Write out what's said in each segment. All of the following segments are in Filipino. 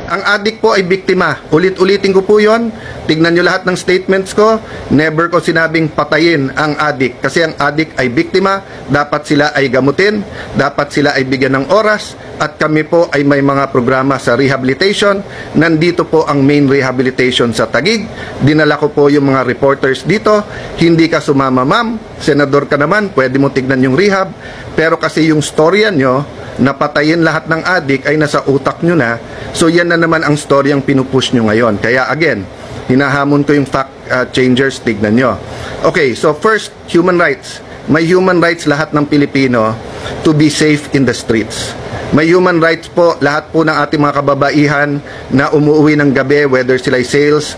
Ang adik po ay biktima. Ulit-ulitin ko po yon. Tignan nyo lahat ng statements ko. Never ko sinabing patayin ang adik. Kasi ang adik ay biktima. Dapat sila ay gamutin. Dapat sila ay bigyan ng oras. At kami po ay may mga programa sa rehabilitation. Nandito po ang main rehabilitation sa Taguig. Dinala ko po yung mga reporters dito. Hindi ka sumama, ma'am. Senador ka naman. Pwede mo tignan yung rehab. Pero kasi yung storya nyo, napatayin lahat ng adik ay nasa utak nyo na. So yan na naman ang storyang pinupush nyo ngayon. Kaya again, hinahamon ko yung fact changers, tignan nyo. Okay, so first, human rights. May human rights lahat ng Pilipino to be safe in the streets. May human rights po lahat po ng ating mga kababaihan na umuwi ng gabi, whether sila'y sales,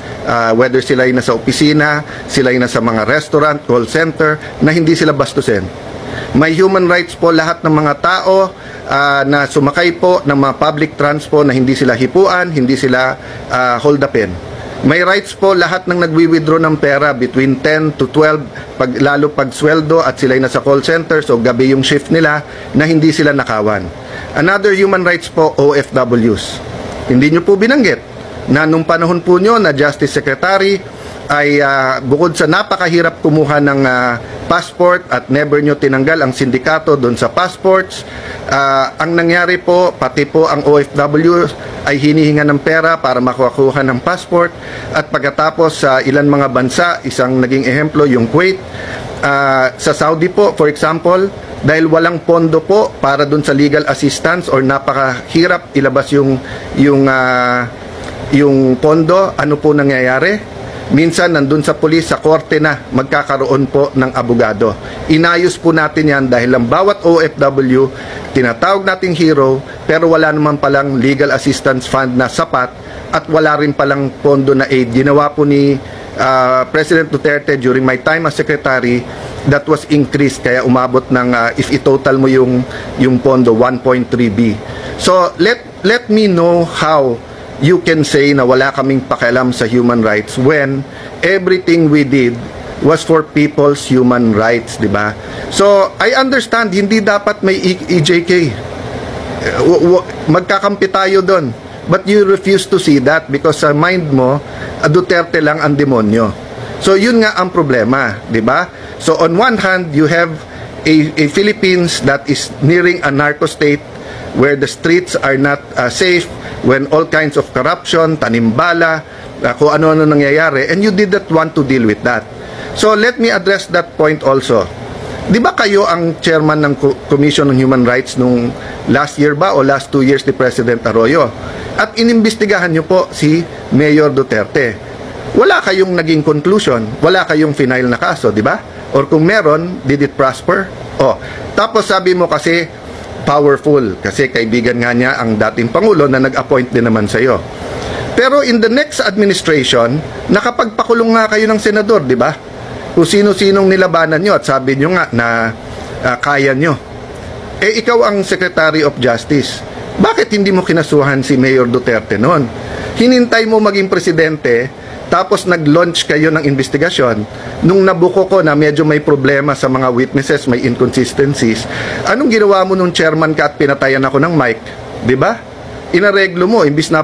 whether sila'y nasa opisina, sila'y nasa mga restaurant, call center, na hindi sila bastusin. May human rights po lahat ng mga tao na sumakay po ng mga public transport na hindi sila hipuan, hindi sila hold upin. May rights po lahat ng nagwi-withdraw ng pera between 10 to 12, lalo pag sweldo at sila'y nasa call center, so gabi yung shift nila, na hindi sila nakawan. Another human rights po, OFWs. Hindi nyo po binanggit na nung panahon po nyo na Justice Secretary ay bukod sa napakahirap kumuha ng passport at never nyo tinanggal ang sindikato doon sa passports, ang nangyari po, pati po ang OFW ay hinihinga ng pera para makakuha ng passport, at pagkatapos sa ilan mga bansa, isang naging ehemplo yung Kuwait, sa Saudi po for example, dahil walang pondo po para doon sa legal assistance or napakahirap ilabas yung pondo, ano po nangyayari? Minsan nandun sa pulis, sa korte na magkakaroon po ng abogado. Inayos po natin yan dahil ang bawat OFW, tinatawag nating hero, pero wala naman palang legal assistance fund na sapat at wala rin palang pondo na aid. Ginawa po ni President Duterte during my time as secretary, that was increased, kaya umabot ng, if i-total mo yung pondo, 1.3B. So let me know how you can say na wala kaming pakialam sa human rights when everything we did was for people's human rights, di ba? So, I understand, hindi dapat may EJK. Magkakampi tayo doon. But you refuse to see that because sa mind mo, Duterte lang ang demonyo. So, yun nga ang problema, di ba? So, on one hand, you have a Philippines that is nearing a narco state where the streets are not safe, when all kinds of corruption, tanimbala, kung ano-ano nangyayari, and you did not want to deal with that. So let me address that point also. Di ba kayo ang chairman ng Commission on Human Rights nung last year ba o last 2 years ni President Arroyo? At inimbestigahan nyo po si Mayor Duterte. Wala kayong naging conclusion, wala kayong final na kaso, di ba? Or kung meron, did it prosper? Oh, tapos sabi mo kasi powerful, kasi kaibigan nga niya ang dating Pangulo na nag-appoint din naman sa iyo. Pero in the next administration, nakapagpakulong nga kayo ng senador, di ba? Kung sino-sinong nilabanan nyo at sabi nyo nga na kaya nyo. Eh ikaw ang Secretary of Justice. Bakit hindi mo kinasuhan si Mayor Duterte noon? Hinintay mo maging presidente, tapos nag-launch kayo ng investigasyon. Nung nabuko ko na medyo may problema sa mga witnesses, may inconsistencies, anong ginawa mo nung chairman ka at pinatayan ako ng mic? Di ba? Inareglo mo, imbis na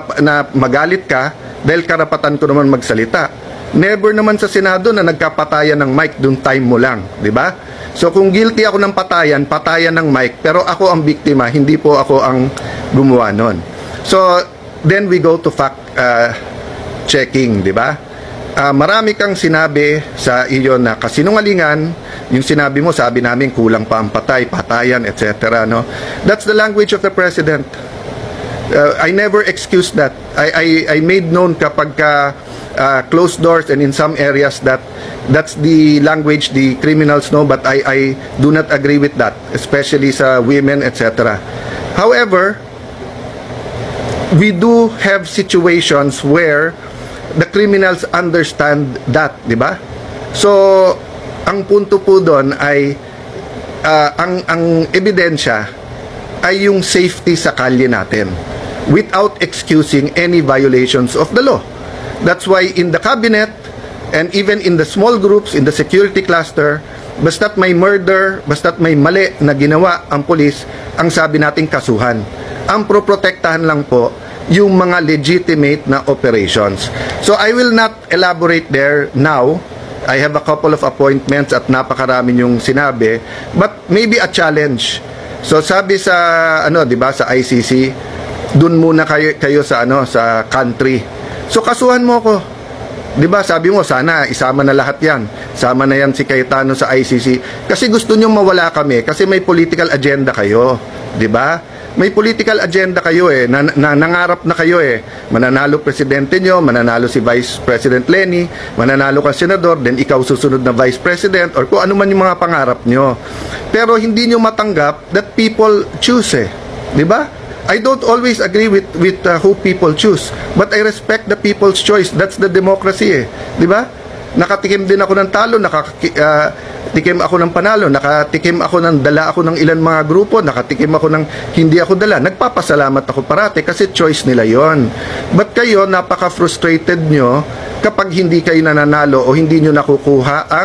magalit ka, dahil karapatan ko naman magsalita. Never naman sa Senado na nagkapatayan ng mic, dun time mo lang. Di ba? So kung guilty ako ng patayan, patayan ng mic, pero ako ang biktima, hindi po ako ang gumawa nun. So then we go to fact checking, di ba? Marami kang sinabi sa iyo na kasinungalingan. Yung sinabi mo, sabi namin kulang pa ang patayan, etc. No? That's the language of the President. I never excuse that. I made known kapag closed doors and in some areas that's the language the criminals know, but I do not agree with that, especially sa women, etc. However, we do have situations where the criminals understand that, di ba? So, ang punto po doon ay ang ebidensya ay yung safety sa kalye natin without excusing any violations of the law. That's why in the cabinet and even in the small groups, in the security cluster, basta't may murder, basta't may mali na ginawa ang pulis, ang sabi nating kasuhan. Ang proprotektahan lang po yung mga legitimate na operations. So I will not elaborate there now. I have a couple of appointments at napakarami yung sinabi, but maybe a challenge. So sabi sa ano, 'di ba, sa ICC, dun muna kayo sa ano, sa country. So kasuhan mo ko. 'Di ba? Sabi mo sana isama na lahat 'yan. Sama na 'yan si Cayetano sa ICC kasi gusto niyo mawala kami kasi may political agenda kayo, 'di ba? May political agenda kayo nangarap na kayo mananalo presidente nyo, mananalo si Vice President Lenny, mananalo ka senador, then ikaw susunod na Vice President, or kung ano man yung mga pangarap nyo. Pero hindi nyo matanggap that people choose di ba? I don't always agree with who people choose, but I respect the people's choice. That's the democracy di ba? Nakatikim din ako ng talo, nakatikim ako ng panalo, nakatikim ako ng dala ako ng ilan mga grupo, nakatikim ako ng hindi ako dala. Nagpapasalamat ako parati kasi choice nila yon. But kayo, napaka-frustrated nyo kapag hindi kayo nananalo o hindi nyo nakukuha ang